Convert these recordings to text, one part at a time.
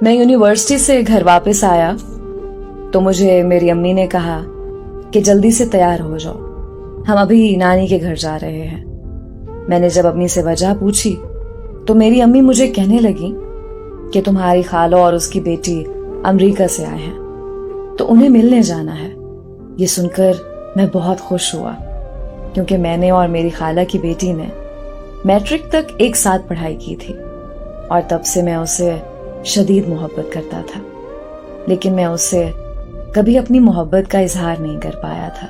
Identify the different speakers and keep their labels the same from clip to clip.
Speaker 1: میں یونیورسٹی سے گھر واپس آیا تو مجھے میری امی نے کہا کہ جلدی سے تیار ہو جاؤ، ہم ابھی نانی کے گھر جا رہے ہیں۔ میں نے جب امی سے وجہ پوچھی تو میری امی مجھے کہنے لگی کہ تمہاری خالہ اور اس کی بیٹی امریکہ سے آئے ہیں تو انہیں ملنے جانا ہے۔ یہ سن کر میں بہت خوش ہوا کیونکہ میں نے اور میری خالہ کی بیٹی نے میٹرک تک ایک ساتھ پڑھائی کی تھی اور تب سے میں اسے شدید محبت کرتا تھا، لیکن میں اسے کبھی اپنی محبت کا اظہار نہیں کر پایا تھا۔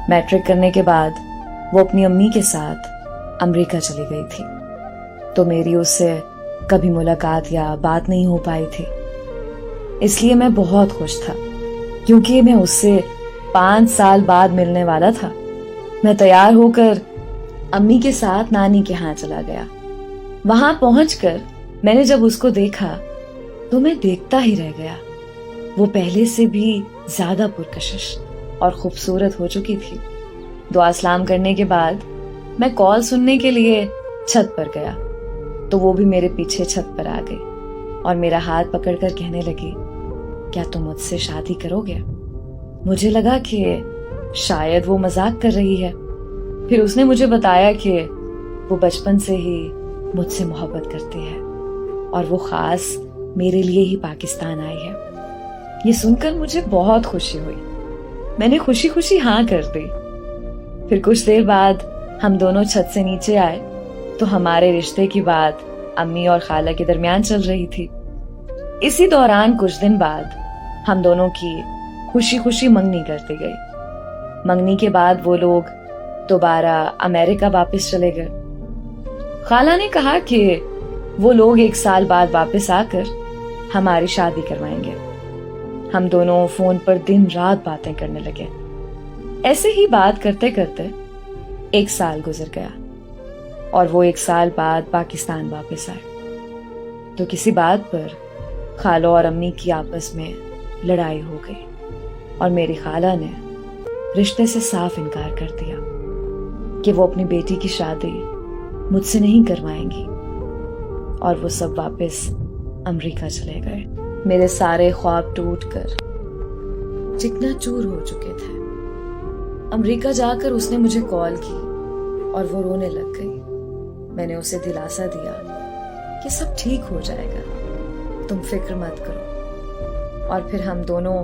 Speaker 1: میٹرک کرنے کے بعد وہ اپنی امی کے ساتھ امریکہ چلی گئی تھی تو میری اس سے کبھی ملاقات یا بات نہیں ہو پائی تھی، اس لیے میں بہت خوش تھا کیونکہ میں اس سے 5 سال بعد ملنے والا تھا۔ میں تیار ہو کر امی کے ساتھ نانی کے ہاں چلا گیا۔ وہاں پہنچ کر میں نے جب اس کو دیکھا تو میں دیکھتا ہی رہ گیا۔ وہ پہلے سے بھی زیادہ پرکشش اور خوبصورت ہو چکی تھی۔ دعا سلام کرنے کے بعد میں کال سننے کے لیے چھت پر گیا تو وہ بھی میرے پیچھے چھت پر آ گئی اور میرا ہاتھ پکڑ کر کہنے لگی، کیا تم مجھ سے شادی کرو گے؟ مجھے لگا کہ شاید وہ مذاق کر رہی ہے۔ پھر اس نے مجھے بتایا کہ وہ بچپن سے ہی مجھ سے محبت کرتی ہے اور وہ خاص میرے لیے ہی پاکستان آئی ہے۔ یہ سن کر مجھے بہت خوشی ہوئی۔ میں نے خوشی خوشی ہاں کر دی۔ پھر کچھ دیر بعد ہم دونوں چھت سے نیچے آئے تو ہمارے رشتے کی بات امی اور خالہ کے درمیان چل رہی تھی۔ اسی دوران کچھ دن بعد ہم دونوں کی خوشی خوشی منگنی کرتی گئی۔ منگنی کے بعد وہ لوگ دوبارہ امریکہ واپس چلے گئے۔ خالہ نے کہا کہ وہ لوگ 1 سال بعد واپس آ کر ہماری شادی کروائیں گے۔ ہم دونوں فون پر دن رات باتیں کرنے لگے۔ ایسے ہی بات کرتے کرتے 1 سال گزر گیا اور وہ 1 سال بعد پاکستان واپس آئے تو کسی بات پر خالہ اور امی کی آپس میں لڑائی ہو گئی اور میری خالہ نے رشتے سے صاف انکار کر دیا کہ وہ اپنی بیٹی کی شادی مجھ سے نہیں کروائیں گی اور وہ سب واپس امریکہ چلے گئے۔ میرے سارے خواب ٹوٹ کر چکنا چور ہو چکے تھے۔ امریکہ جا کر اس نے مجھے کال کی اور وہ رونے لگ گئی۔ میں نے اسے دلاسا دیا کہ سب ٹھیک ہو جائے گا، تم فکر مت کرو، اور پھر ہم دونوں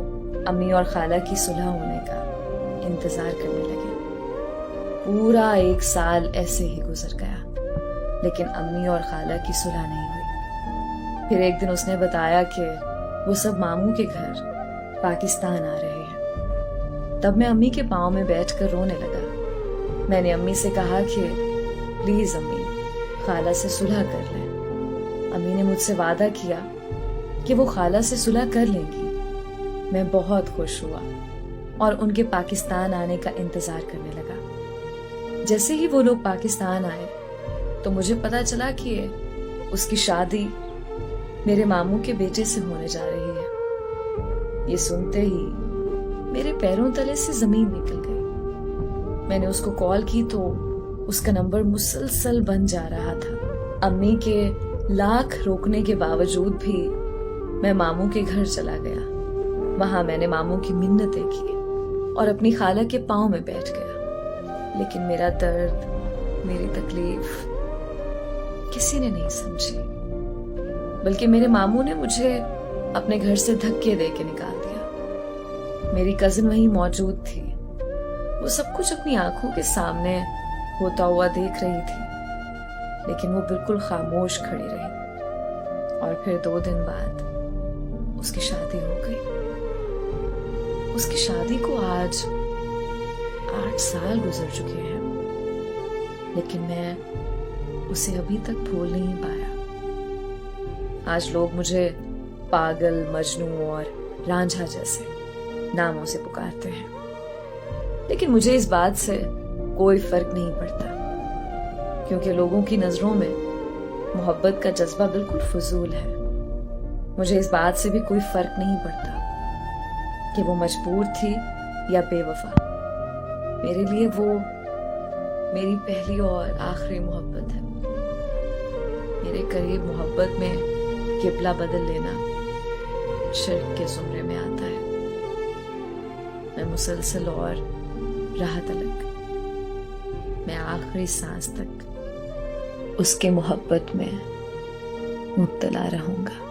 Speaker 1: امی اور خالہ کی صلح ہونے کا انتظار کرنے لگے۔ پورا 1 سال ایسے ہی گزر گیا لیکن امی اور خالہ کی صلح نہیں ہوئی۔ پھر ایک دن اس نے بتایا کہ وہ سب ماموں کے گھر پاکستان آ رہے ہیں۔ تب میں امی کے پاؤں میں بیٹھ کر رونے لگا۔ میں نے امی سے کہا کہ پلیز امی، خالہ سے صلح کر لیں۔ امی نے مجھ سے وعدہ کیا کہ وہ خالہ سے صلح کر لیں گی۔ میں بہت خوش ہوا اور ان کے پاکستان آنے کا انتظار کرنے لگا۔ جیسے ہی وہ لوگ پاکستان آئے تو مجھے پتا چلا کہ اس کی شادی میرے ماموں کے بیٹے سے ہونے جا رہی ہے۔ یہ سنتے ہی میرے پیروں تلے سے زمین نکل گئی۔ میں نے اس کو کال کی تو اس کا نمبر مسلسل بند جا رہا تھا۔ امی کے لاکھ روکنے کے باوجود بھی میں ماموں کے گھر چلا گیا۔ وہاں میں نے ماموں کی منتیں کی اور اپنی خالہ کے پاؤں میں بیٹھ گیا، لیکن میرا درد، میری تکلیف کسی نے نہیں سمجھی، بلکہ میرے ماموں نے مجھے اپنے گھر سے دھکے دے کے نکال دیا۔ میری کزن وہیں موجود تھی۔ وہ سب کچھ اپنی آنکھوں کے سامنے ہوتا ہوا دیکھ رہی تھی، لیکن وہ بالکل خاموش کھڑی رہی۔ اور پھر 2 دن بعد اس کی شادی ہو گئی۔ اس کی شادی کو آج 8 سال گزر چکے ہیں، لیکن میں اسے ابھی تک بھول نہیں پایا۔ آج لوگ مجھے پاگل، مجنوں اور رانجھا جیسے ناموں سے پکارتے ہیں، لیکن مجھے اس بات سے کوئی فرق نہیں پڑتا، کیونکہ لوگوں کی نظروں میں محبت کا جذبہ بالکل فضول ہے۔ مجھے اس بات سے بھی کوئی فرق نہیں پڑتا کہ وہ مجبور تھی یا بے وفا۔ میرے لیے وہ میری پہلی اور آخری محبت ہے۔ میرے قریب محبت میں قبلہ بدل لینا شرک کے زمرے میں آتا ہے. میں مسلسل اور راہ تلک، میں آخری سانس تک اس کے محبت میں مبتلا رہوں گا.